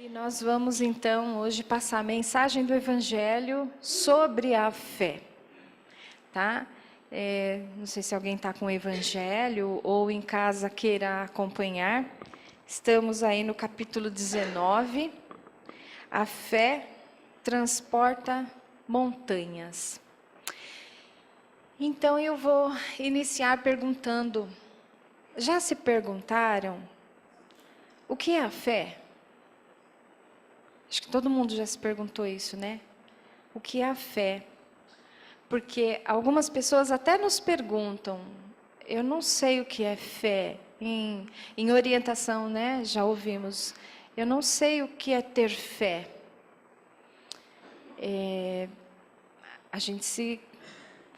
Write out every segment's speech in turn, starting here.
E nós vamos então hoje passar a mensagem do Evangelho sobre a fé, tá? Não sei se alguém está com o Evangelho ou em casa queira acompanhar. Estamos aí no capítulo 19. A fé transporta montanhas. Então eu vou iniciar perguntando: já se perguntaram o que é a fé? Acho que todo mundo já se perguntou isso, né? O que é a fé? Porque algumas pessoas até nos perguntam, eu não sei o que é fé, em orientação, né? Já ouvimos, eu não sei o que é ter fé. A gente se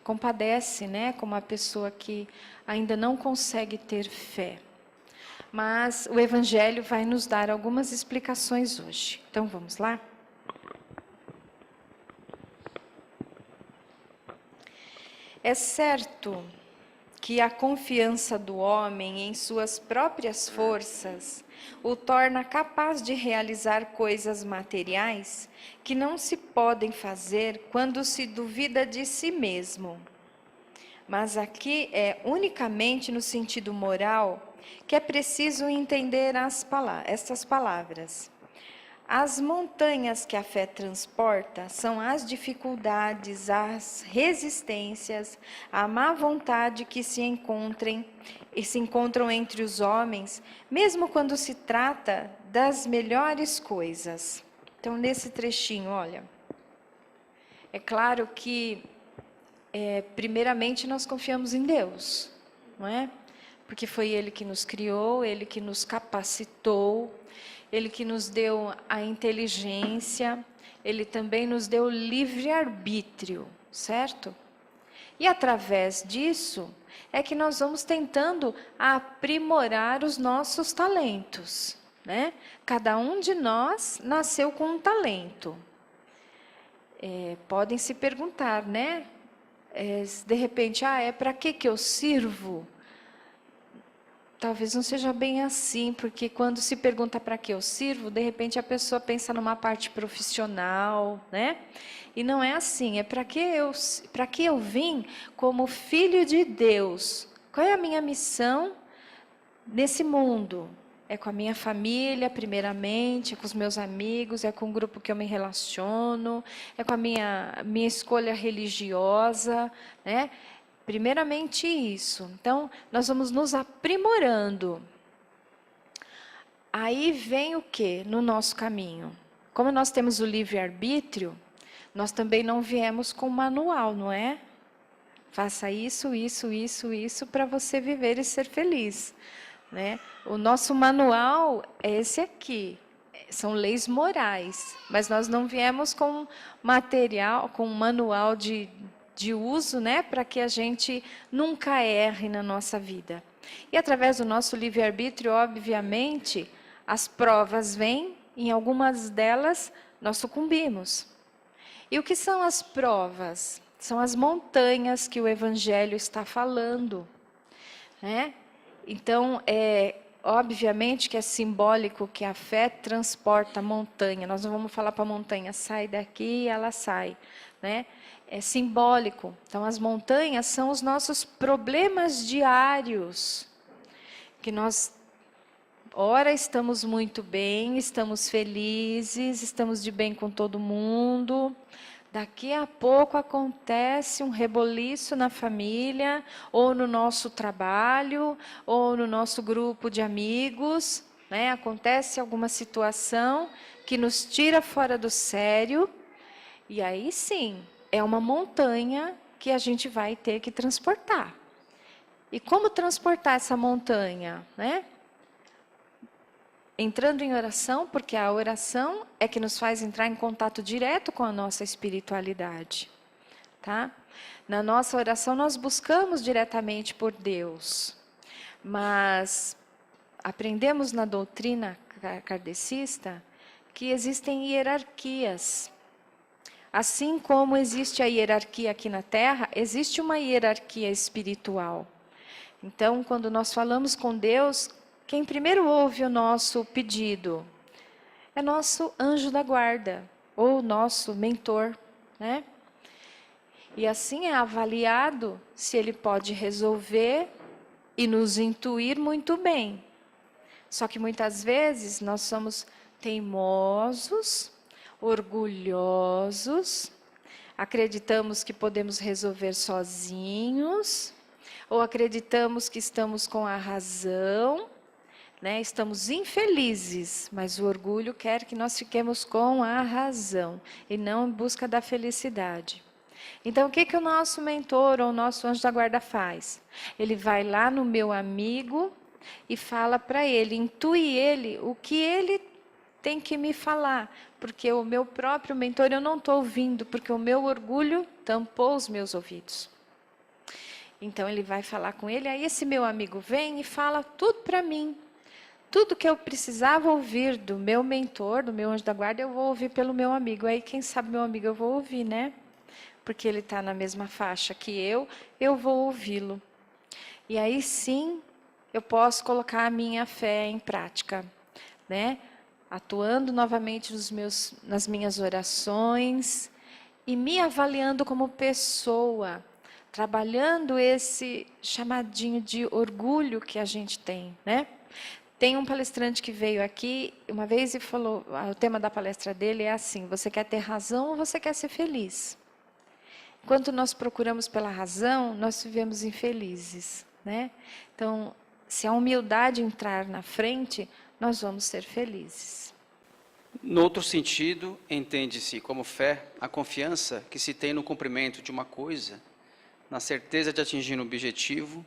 compadece, né? Com uma pessoa que ainda não consegue ter fé. Mas o Evangelho vai nos dar algumas explicações hoje. Então vamos lá? É certo que a confiança do homem em suas próprias forças o torna capaz de realizar coisas materiais que não se podem fazer quando se duvida de si mesmo. Mas aqui é unicamente no sentido moral que é preciso entender estas palavras. As montanhas que a fé transporta são as dificuldades, as resistências, a má vontade que se encontram entre os homens, mesmo quando se trata das melhores coisas. Então, nesse trechinho, olha, é claro que, primeiramente, nós confiamos em Deus, não é? Porque foi Ele que nos criou, Ele que nos capacitou, Ele que nos deu a inteligência, Ele também nos deu livre-arbítrio, certo? E através disso é que nós vamos tentando aprimorar os nossos talentos, né? Cada um de nós nasceu com um talento. Podem se perguntar, né? De repente, para que eu sirvo? Talvez não seja bem assim, porque quando se pergunta para que eu sirvo, de repente a pessoa pensa numa parte profissional, né? E não é assim, é para que eu vim como filho de Deus. Qual é a minha missão nesse mundo? É com a minha família, primeiramente, é com os meus amigos, é com o grupo que eu me relaciono, é com a minha escolha religiosa, né? Primeiramente isso. Então, nós vamos nos aprimorando. Aí vem o que no nosso caminho? Como nós temos o livre-arbítrio, nós também não viemos com manual, não é? Faça isso, isso, isso, isso para você viver e ser feliz, né? O nosso manual é esse aqui. São leis morais, mas nós não viemos com material, com manual de uso, né, para que a gente nunca erre na nossa vida. E através do nosso livre-arbítrio, obviamente, as provas vêm, em algumas delas nós sucumbimos. E o que são as provas? São as montanhas que o Evangelho está falando, né? Então, obviamente que é simbólico que a fé transporta a montanha. Nós não vamos falar para a montanha, sai daqui e ela sai, né? É simbólico. Então, as montanhas são os nossos problemas diários, que nós, ora, estamos muito bem, estamos felizes, estamos de bem com todo mundo. Daqui a pouco acontece um reboliço na família, ou no nosso trabalho, ou no nosso grupo de amigos, né? Acontece alguma situação que nos tira fora do sério, e aí sim, é uma montanha que a gente vai ter que transportar. E como transportar essa montanha, né? Entrando em oração, porque a oração é que nos faz entrar em contato direto com a nossa espiritualidade, tá? Na nossa oração nós buscamos diretamente por Deus, mas aprendemos na doutrina kardecista que existem hierarquias. Assim como existe a hierarquia aqui na Terra, existe uma hierarquia espiritual. Então, quando nós falamos com Deus, quem primeiro ouve o nosso pedido é nosso anjo da guarda, ou nosso mentor, né? E assim é avaliado se ele pode resolver e nos intuir muito bem. Só que muitas vezes nós somos teimosos, orgulhosos, acreditamos que podemos resolver sozinhos, ou acreditamos que estamos com a razão, né? Estamos infelizes, mas o orgulho quer que nós fiquemos com a razão e não em busca da felicidade. Então, o que que o nosso mentor ou o nosso anjo da guarda faz? Ele vai lá no meu amigo e fala para ele, intui ele o que ele tem que me falar, porque o meu próprio mentor eu não estou ouvindo, porque o meu orgulho tampou os meus ouvidos. Então, ele vai falar com ele, aí esse meu amigo vem e fala tudo para mim. Tudo que eu precisava ouvir do meu mentor, do meu anjo da guarda, eu vou ouvir pelo meu amigo. Aí, quem sabe, meu amigo, eu vou ouvir, né? Porque ele está na mesma faixa que eu vou ouvi-lo. E aí, sim, eu posso colocar a minha fé em prática, né? Atuando novamente nas minhas orações e me avaliando como pessoa, trabalhando esse chamadinho de orgulho que a gente tem, né? Tem um palestrante que veio aqui uma vez e falou, o tema da palestra dele é assim, você quer ter razão ou você quer ser feliz? Enquanto nós procuramos pela razão, nós vivemos infelizes, né? Então, se a humildade entrar na frente, nós vamos ser felizes. No outro sentido, entende-se como fé a confiança que se tem no cumprimento de uma coisa, na certeza de atingir um objetivo,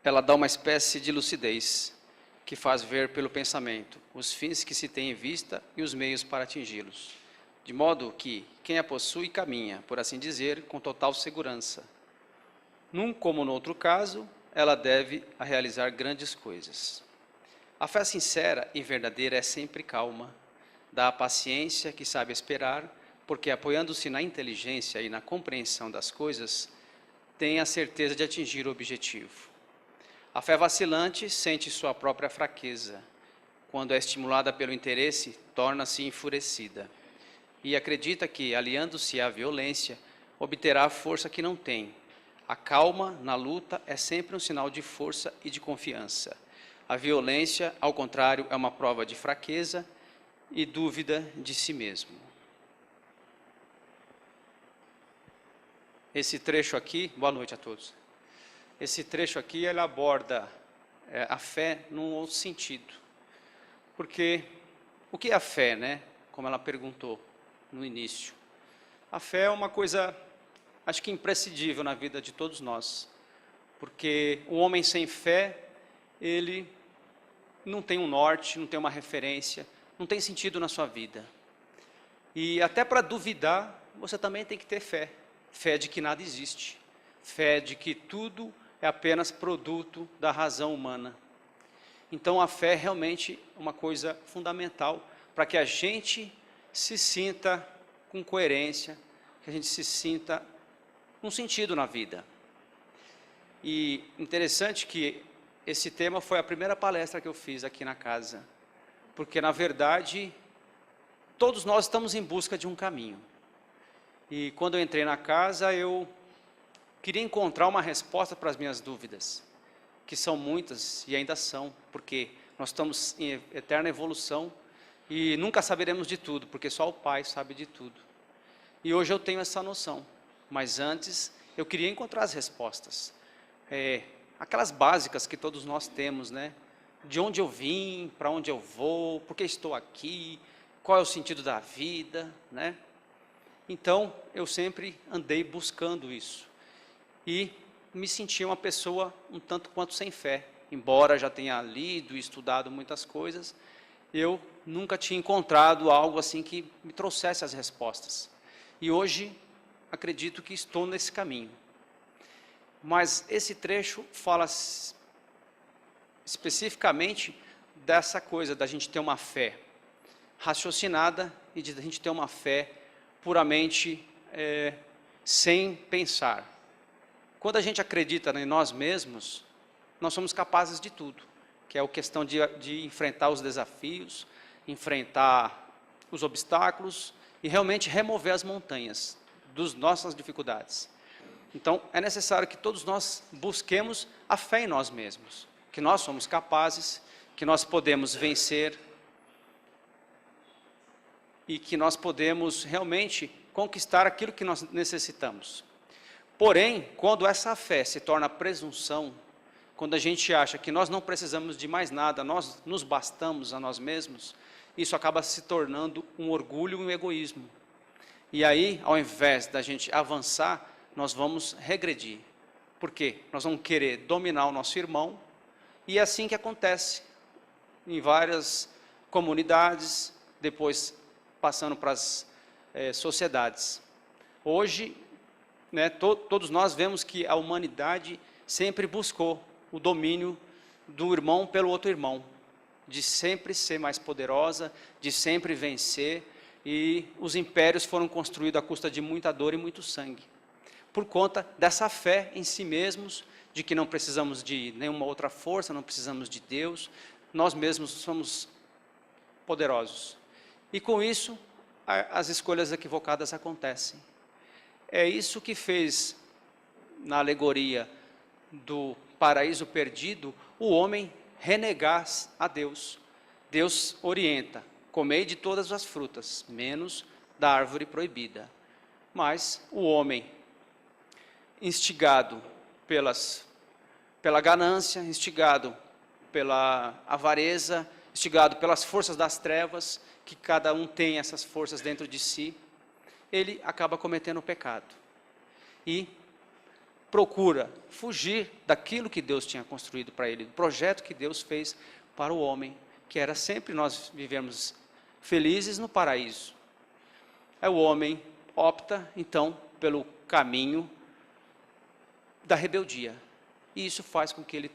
ela dá uma espécie de lucidez, que faz ver pelo pensamento os fins que se tem em vista e os meios para atingi-los, de modo que quem a possui caminha, por assim dizer, com total segurança. Num como no outro caso, ela deve a realizar grandes coisas. A fé sincera e verdadeira é sempre calma, dá a paciência que sabe esperar, porque apoiando-se na inteligência e na compreensão das coisas, tem a certeza de atingir o objetivo. A fé vacilante sente sua própria fraqueza. Quando é estimulada pelo interesse, torna-se enfurecida. E acredita que, aliando-se à violência, obterá a força que não tem. A calma na luta é sempre um sinal de força e de confiança. A violência, ao contrário, é uma prova de fraqueza e dúvida de si mesmo. Esse trecho aqui, boa noite a todos. Esse trecho aqui, ele aborda a fé num outro sentido. Porque o que é a fé, né? Como ela perguntou no início. A fé é uma coisa, acho que imprescindível na vida de todos nós. Porque o homem sem fé, ele não tem um norte, não tem uma referência, não tem sentido na sua vida. E até para duvidar, você também tem que ter fé. Fé de que nada existe. Fé de que tudo é apenas produto da razão humana. Então, a fé é realmente uma coisa fundamental para que a gente se sinta com coerência, que a gente se sinta com sentido na vida. E interessante que esse tema foi a primeira palestra que eu fiz aqui na casa, porque, na verdade, todos nós estamos em busca de um caminho. E quando eu entrei na casa, eu queria encontrar uma resposta para as minhas dúvidas, que são muitas e ainda são, porque nós estamos em eterna evolução e nunca saberemos de tudo, porque só o Pai sabe de tudo. E hoje eu tenho essa noção, mas antes eu queria encontrar as respostas, aquelas básicas que todos nós temos, né? De onde eu vim, para onde eu vou, por que estou aqui, qual é o sentido da vida, né? Então, eu sempre andei buscando isso. E me sentia uma pessoa um tanto quanto sem fé. Embora já tenha lido e estudado muitas coisas, eu nunca tinha encontrado algo assim que me trouxesse as respostas. E hoje, acredito que estou nesse caminho. Mas esse trecho fala especificamente dessa coisa da gente ter uma fé raciocinada e de a gente ter uma fé puramente sem pensar. Quando a gente acredita em nós mesmos, nós somos capazes de tudo, que é a questão de enfrentar os desafios, enfrentar os obstáculos e realmente remover as montanhas das nossas dificuldades. Então, é necessário que todos nós busquemos a fé em nós mesmos, que nós somos capazes, que nós podemos vencer e que nós podemos realmente conquistar aquilo que nós necessitamos. Porém, quando essa fé se torna presunção, quando a gente acha que nós não precisamos de mais nada, nós nos bastamos a nós mesmos, isso acaba se tornando um orgulho e um egoísmo. E aí, ao invés da gente avançar, nós vamos regredir. Por quê? Nós vamos querer dominar o nosso irmão, e é assim que acontece em várias comunidades, depois passando para as sociedades. Hoje, né, todos nós vemos que a humanidade sempre buscou o domínio do irmão pelo outro irmão, de sempre ser mais poderosa, de sempre vencer, e os impérios foram construídos à custa de muita dor e muito sangue, por conta dessa fé em si mesmos, de que não precisamos de nenhuma outra força, não precisamos de Deus, nós mesmos somos poderosos. E com isso, as escolhas equivocadas acontecem. É isso que fez, na alegoria do paraíso perdido, o homem renegar a Deus. Deus orienta: comei de todas as frutas, menos da árvore proibida. Mas o homem, instigado pela ganância, instigado pela avareza, instigado pelas forças das trevas, que cada um tem essas forças dentro de si, ele acaba cometendo o pecado. E procura fugir daquilo que Deus tinha construído para ele, do projeto que Deus fez para o homem, que era sempre nós vivermos felizes no paraíso. O homem opta, então, pelo caminho da rebeldia. E isso faz com que ele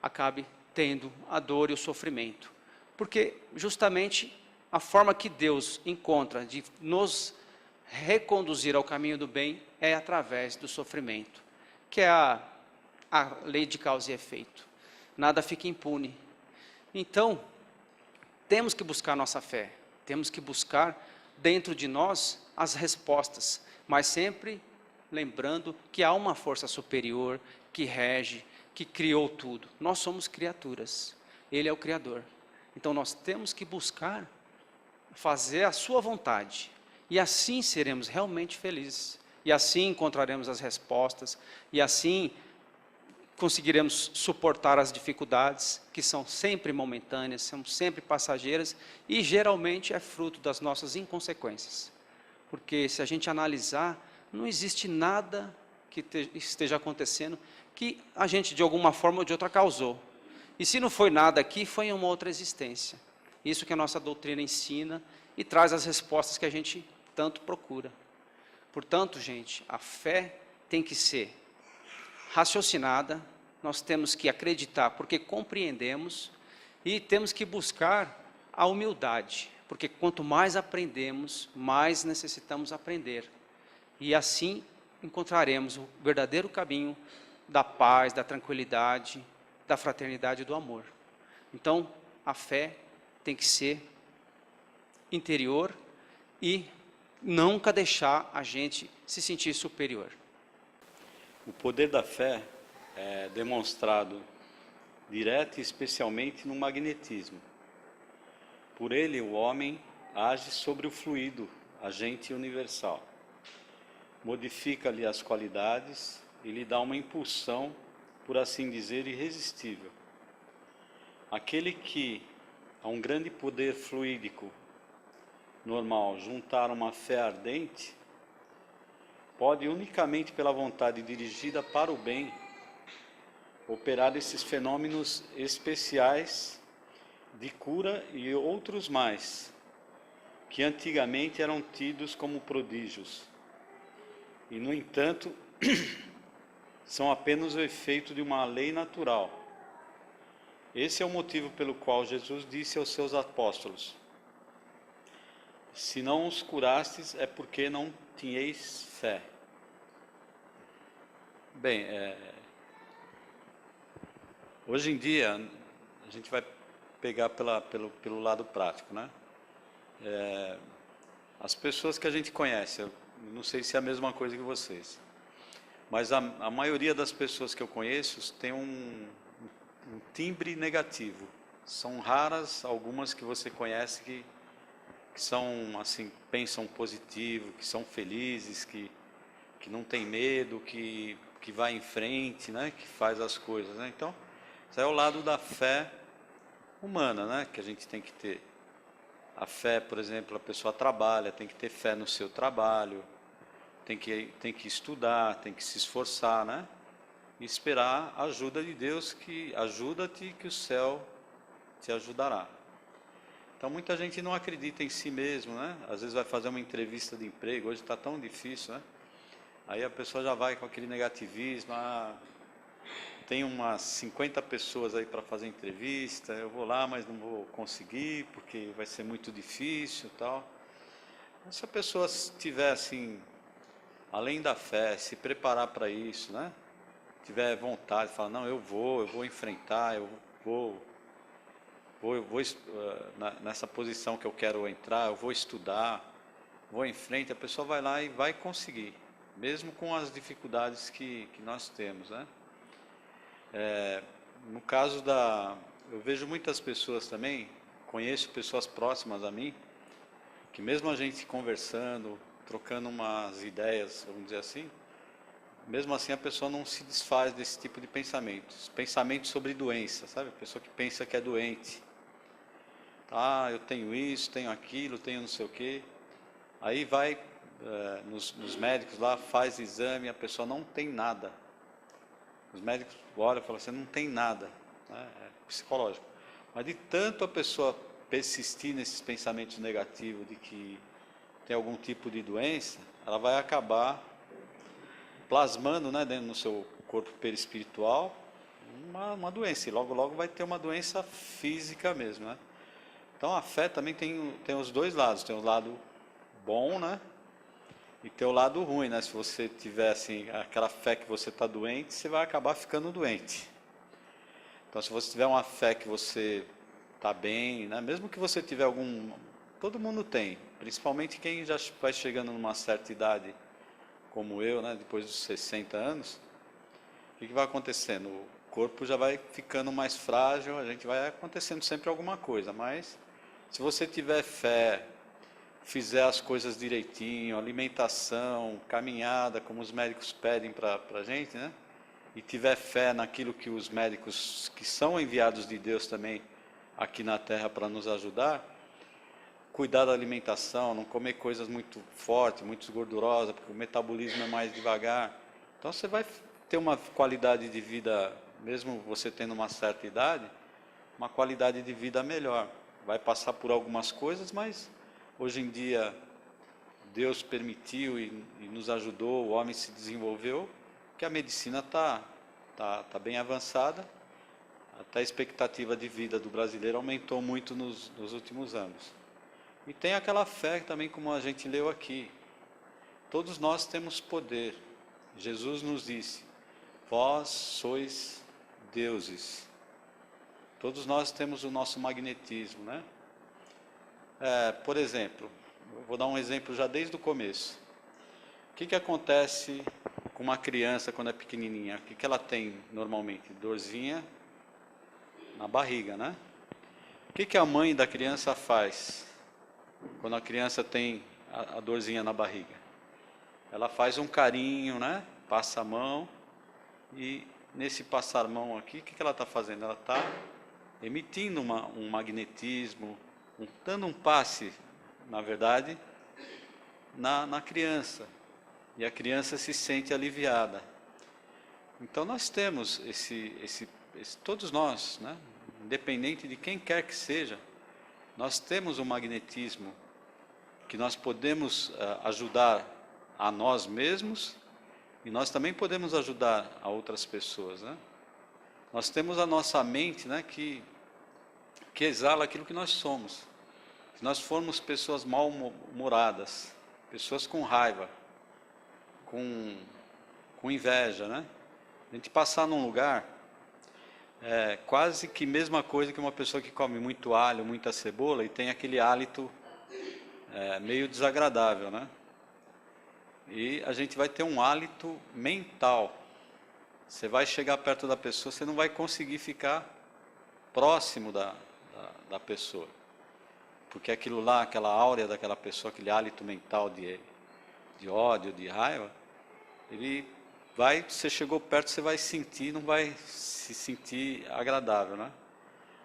acabe tendo a dor e o sofrimento. Porque justamente a forma que Deus encontra de nos reconduzir ao caminho do bem é através do sofrimento, que é a lei de causa e efeito. Nada fica impune. Então, temos que buscar nossa fé, temos que buscar dentro de nós as respostas, mas sempre lembrando que há uma força superior que rege, que criou tudo. Nós somos criaturas, Ele é o Criador. Então nós temos que buscar fazer a sua vontade, e assim seremos realmente felizes, e assim encontraremos as respostas, e assim conseguiremos suportar as dificuldades, que são sempre momentâneas, são sempre passageiras, e geralmente é fruto das nossas inconsequências. Porque se a gente analisar, não existe nada que esteja acontecendo que a gente de alguma forma ou de outra causou. E se não foi nada aqui, foi em uma outra existência. Isso que a nossa doutrina ensina e traz as respostas que a gente tanto procura. Portanto, gente, a fé tem que ser raciocinada, nós temos que acreditar porque compreendemos, e temos que buscar a humildade, porque quanto mais aprendemos, mais necessitamos aprender. E assim encontraremos o verdadeiro caminho da paz, da tranquilidade, da fraternidade e do amor. Então, a fé tem que ser interior e nunca deixar a gente se sentir superior. O poder da fé é demonstrado direto e especialmente no magnetismo. Por ele, o homem age sobre o fluido, agente universal. Modifica-lhe as qualidades e lhe dá uma impulsão, por assim dizer, irresistível. Aquele que, a um grande poder fluídico normal, juntar uma fé ardente, pode unicamente pela vontade dirigida para o bem, operar esses fenômenos especiais de cura e outros mais, que antigamente eram tidos como prodígios. E, no entanto, são apenas o efeito de uma lei natural. Esse é o motivo pelo qual Jesus disse aos seus apóstolos: se não os curastes, é porque não tinhais fé. Bem, Hoje em dia, a gente vai pegar pelo lado prático, né? As pessoas que a gente conhece, eu não sei se é a mesma coisa que vocês, mas a maioria das pessoas que eu conheço tem um timbre negativo. São raras algumas que você conhece que são assim, pensam positivo, que são felizes, que não tem medo, que vai em frente, né? Que faz as coisas, né? Então, isso é o lado da fé humana, né? Que a gente tem que ter. A fé, por exemplo, a pessoa trabalha, tem que ter fé no seu trabalho, tem que estudar, tem que se esforçar, né? E esperar a ajuda de Deus, que ajuda-te que o céu te ajudará. Então muita gente não acredita em si mesmo, né? Às vezes vai fazer uma entrevista de emprego, hoje está tão difícil, né? Aí a pessoa já vai com aquele negativismo, tem umas 50 pessoas aí para fazer entrevista, eu vou lá, mas não vou conseguir, porque vai ser muito difícil e tal. Mas se a pessoa tiver assim, além da fé, se preparar para isso, né? Tiver vontade, falar, não, eu vou enfrentar, eu vou nessa posição que eu quero entrar, eu vou estudar, vou em frente, a pessoa vai lá e vai conseguir, mesmo com as dificuldades que nós temos, né? No caso eu vejo muitas pessoas também, conheço pessoas próximas a mim, que mesmo a gente conversando, trocando umas ideias, vamos dizer assim, mesmo assim a pessoa não se desfaz desse tipo de pensamentos. Pensamentos sobre doença, sabe? A pessoa que pensa que é doente. Eu tenho isso, tenho aquilo, tenho não sei o quê. Aí vai nos médicos lá, faz exame, a pessoa não tem nada. Os médicos olham e falam assim, não tem nada, né? É psicológico. Mas de tanto a pessoa persistir nesses pensamentos negativos de que tem algum tipo de doença, ela vai acabar plasmando, né, dentro do seu corpo perispiritual uma doença. E logo, logo vai ter uma doença física mesmo, né? Então a fé também tem os dois lados. Tem o lado bom, né? E tem o lado ruim, né? Se você tiver assim, aquela fé que você está doente, você vai acabar ficando doente. Então se você tiver uma fé que você está bem, né? Mesmo que você tiver todo mundo tem, principalmente quem já vai chegando numa certa idade, como eu, né? Depois dos 60 anos, o que vai acontecendo? O corpo já vai ficando mais frágil, a gente vai acontecendo sempre alguma coisa, mas se você tiver fé, fizer as coisas direitinho, alimentação, caminhada, como os médicos pedem para a gente, né? E tiver fé naquilo que os médicos que são enviados de Deus também aqui na Terra para nos ajudar, cuidar da alimentação, não comer coisas muito fortes, muito gordurosas, porque o metabolismo é mais devagar. Então você vai ter uma qualidade de vida, mesmo você tendo uma certa idade, uma qualidade de vida melhor. Vai passar por algumas coisas, mas hoje em dia Deus permitiu e nos ajudou, o homem se desenvolveu, que a medicina tá bem avançada, até a expectativa de vida do brasileiro aumentou muito nos últimos anos. E tem aquela fé também, como a gente leu aqui, todos nós temos poder. Jesus nos disse, vós sois deuses. Todos nós temos o nosso magnetismo, né? Por exemplo, eu vou dar um exemplo já desde o começo. O que acontece com uma criança quando é pequenininha? O que ela tem normalmente? Dorzinha na barriga, né? O que a mãe da criança faz quando a criança tem a dorzinha na barriga? Ela faz um carinho, né? Passa a mão e nesse passar a mão aqui, o que ela está fazendo? Ela está emitindo um magnetismo, dando um passe, na verdade, na criança. E a criança se sente aliviada. Então nós temos todos nós, né? Independente de quem quer que seja, nós temos um magnetismo que nós podemos ajudar a nós mesmos e nós também podemos ajudar a outras pessoas, né? Nós temos a nossa mente, né, que exala aquilo que nós somos. Se nós formos pessoas mal-humoradas, pessoas com raiva, com inveja, né? A gente passar num lugar, é quase que mesma coisa que uma pessoa que come muito alho, muita cebola e tem aquele hálito meio desagradável, né? E a gente vai ter um hálito mental. Você vai chegar perto da pessoa, você não vai conseguir ficar próximo da pessoa. Porque aquilo lá, aquela áurea daquela pessoa, aquele hálito mental de ódio, de raiva, ele vai, você chegou perto, você vai sentir, não vai se sentir agradável, né?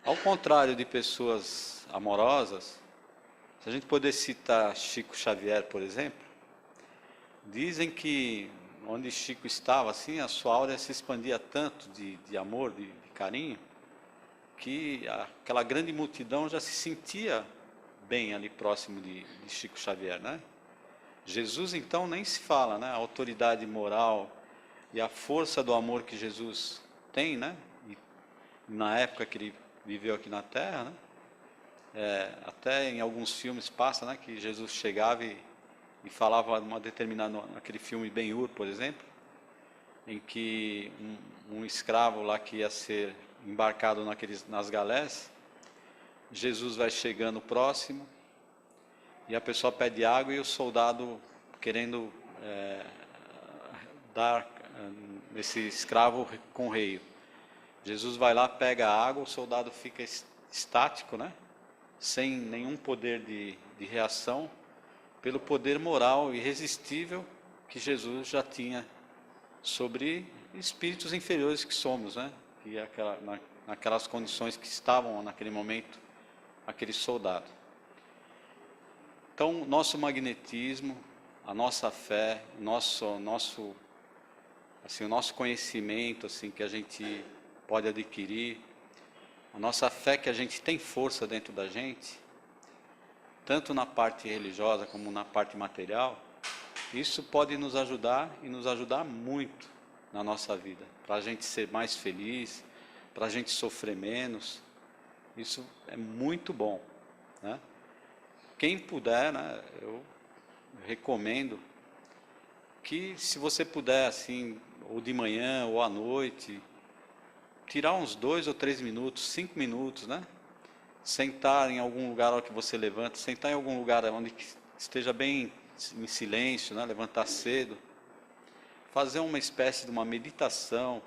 Ao contrário de pessoas amorosas, se a gente puder citar Chico Xavier, por exemplo, dizem que onde Chico estava, assim, a sua áurea se expandia tanto de amor, de carinho, que aquela grande multidão já se sentia bem ali próximo de Chico Xavier, né? Jesus, então, nem se fala, né? A autoridade moral e a força do amor que Jesus tem, né? E na época que ele viveu aqui na Terra, né? Até em alguns filmes passa, né? Que Jesus chegava e falava uma determinada, naquele filme Ben-Hur, por exemplo, em que um escravo lá que ia ser embarcado nas galés, Jesus vai chegando próximo e a pessoa pede água e o soldado querendo dar esse escravo com rei. Jesus vai lá, pega a água, o soldado fica estático, né? Sem nenhum poder de reação, pelo poder moral irresistível que Jesus já tinha sobre espíritos inferiores que somos, né? E naquelas condições que estavam naquele momento, aquele soldado. Então, nosso magnetismo, a nossa fé, o nosso conhecimento, assim, que a gente pode adquirir, a nossa fé que a gente tem força dentro da gente, tanto na parte religiosa como na parte material, isso pode nos ajudar e nos ajudar muito na nossa vida, para a gente ser mais feliz, para a gente sofrer menos. Isso é muito bom, né? Quem puder, né, eu recomendo que, se você puder, assim, ou de manhã ou à noite, tirar uns 2 ou 3 minutos, 5 minutos, né? Sentar em algum lugar ao que você levanta, sentar em algum lugar onde esteja bem em silêncio, né? Levantar cedo, fazer uma espécie de uma meditação,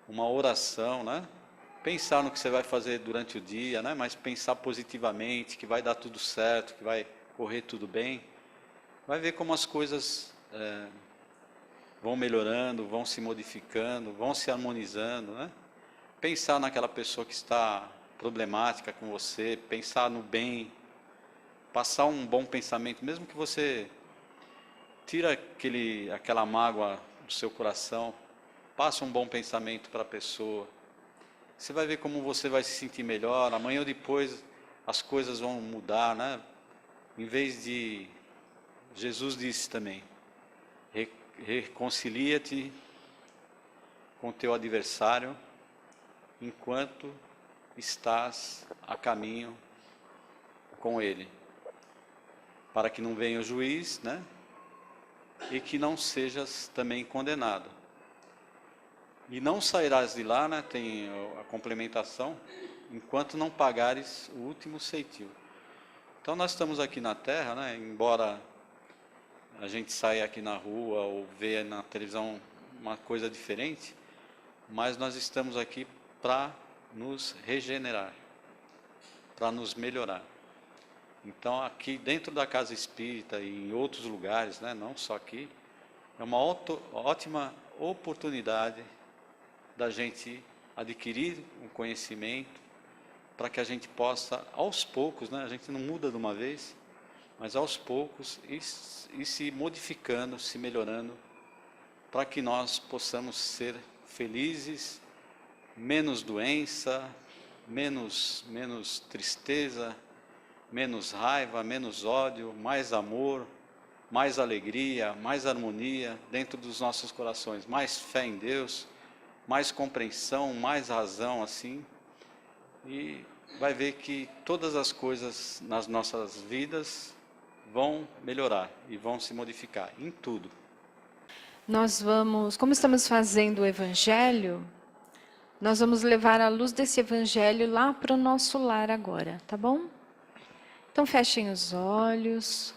uma oração, né? Pensar no que você vai fazer durante o dia, né? Mas pensar positivamente, que vai dar tudo certo, que vai correr tudo bem. Vai ver como as coisas vão melhorando, vão se modificando, vão se harmonizando, né? Pensar naquela pessoa que está problemática com você, pensar no bem, passar um bom pensamento, mesmo que você tira aquela mágoa do seu coração, passa um bom pensamento para a pessoa. Você vai ver como você vai se sentir melhor. Amanhã ou depois as coisas vão mudar, né? Em vez de... Jesus disse também, reconcilia-te com teu adversário enquanto estás a caminho com ele, para que não venha o juiz, né? E que não sejas também condenado. E não sairás de lá, né? Tem a complementação, enquanto não pagares o último ceitil. Então nós estamos aqui na Terra, né? Embora a gente saia aqui na rua ou veja na televisão uma coisa diferente, mas nós estamos aqui para nos regenerar, para nos melhorar. Então aqui dentro da casa espírita e em outros lugares, né, não só aqui, é uma ótima oportunidade da gente adquirir um conhecimento para que a gente possa, aos poucos, né, a gente não muda de uma vez, mas aos poucos ir se modificando, se melhorando, para que nós possamos ser felizes, menos doença, menos tristeza, menos raiva, menos ódio, mais amor, mais alegria, mais harmonia dentro dos nossos corações, mais fé em Deus, mais compreensão, mais razão, assim, e vai ver que todas as coisas nas nossas vidas vão melhorar e vão se modificar em tudo. Como estamos fazendo o Evangelho, Nós vamos levar a luz desse evangelho lá para o nosso lar agora, tá bom? Então fechem os olhos.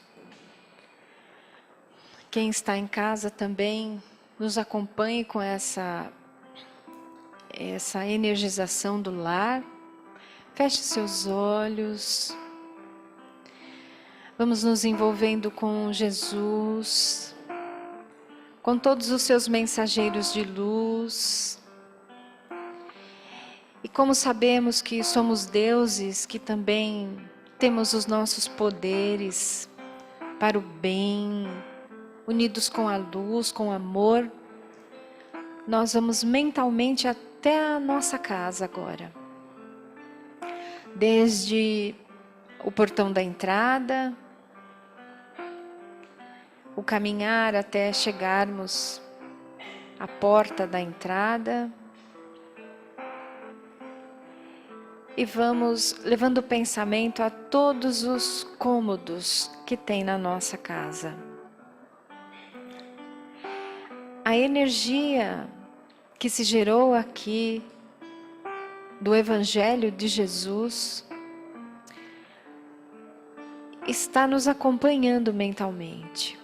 Quem está em casa também nos acompanhe com essa energização do lar. Feche seus olhos. Vamos nos envolvendo com Jesus, com todos os seus mensageiros de luz. E como sabemos que somos deuses, que também temos os nossos poderes para o bem, unidos com a luz, com o amor, nós vamos mentalmente até a nossa casa agora. Desde o portão da entrada, o caminhar até chegarmos à porta da entrada. E vamos levando o pensamento a todos os cômodos que tem na nossa casa. A energia que se gerou aqui do Evangelho de Jesus está nos acompanhando mentalmente.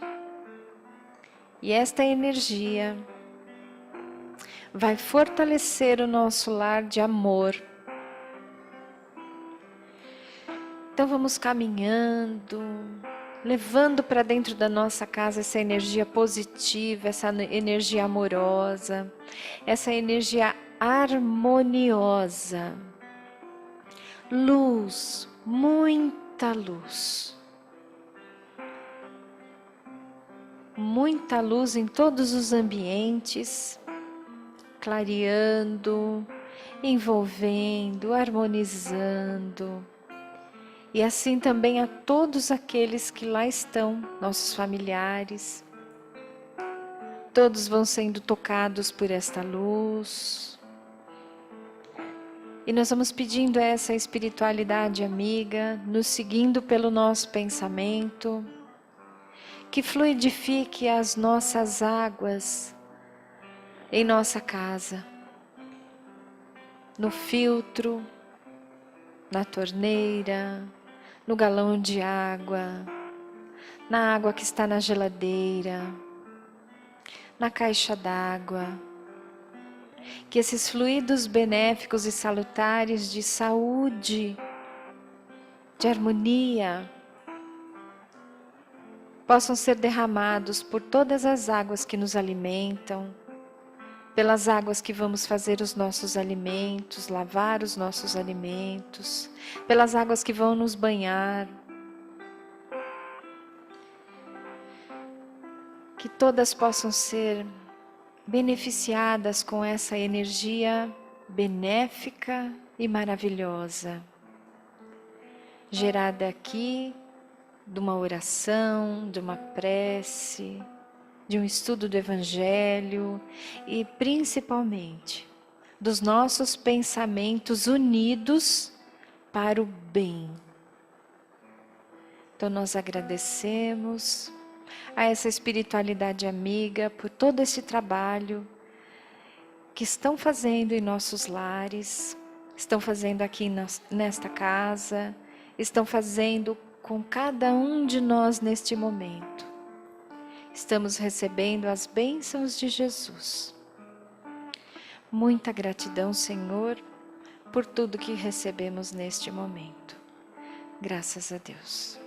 E esta energia vai fortalecer o nosso lar de amor. Então vamos caminhando, levando para dentro da nossa casa essa energia positiva, essa energia amorosa, essa energia harmoniosa. Luz, muita luz. Muita luz em todos os ambientes, clareando, envolvendo, harmonizando. E assim também a todos aqueles que lá estão, nossos familiares. Todos vão sendo tocados por esta luz. E nós vamos pedindo a essa espiritualidade amiga, nos seguindo pelo nosso pensamento, que fluidifique as nossas águas em nossa casa, no filtro, na torneira, no galão de água, na água que está na geladeira, na caixa d'água. Que esses fluidos benéficos e salutares de saúde, de harmonia, possam ser derramados por todas as águas que nos alimentam, pelas águas que vamos fazer os nossos alimentos, lavar os nossos alimentos, pelas águas que vão nos banhar. Que todas possam ser beneficiadas com essa energia benéfica e maravilhosa, gerada aqui de uma oração, de uma prece, de um estudo do Evangelho e principalmente dos nossos pensamentos unidos para o bem. Então nós agradecemos a essa espiritualidade amiga por todo esse trabalho que estão fazendo em nossos lares, estão fazendo aqui nesta casa, estão fazendo com cada um de nós neste momento. Estamos recebendo as bênçãos de Jesus. Muita gratidão, Senhor, por tudo que recebemos neste momento. Graças a Deus.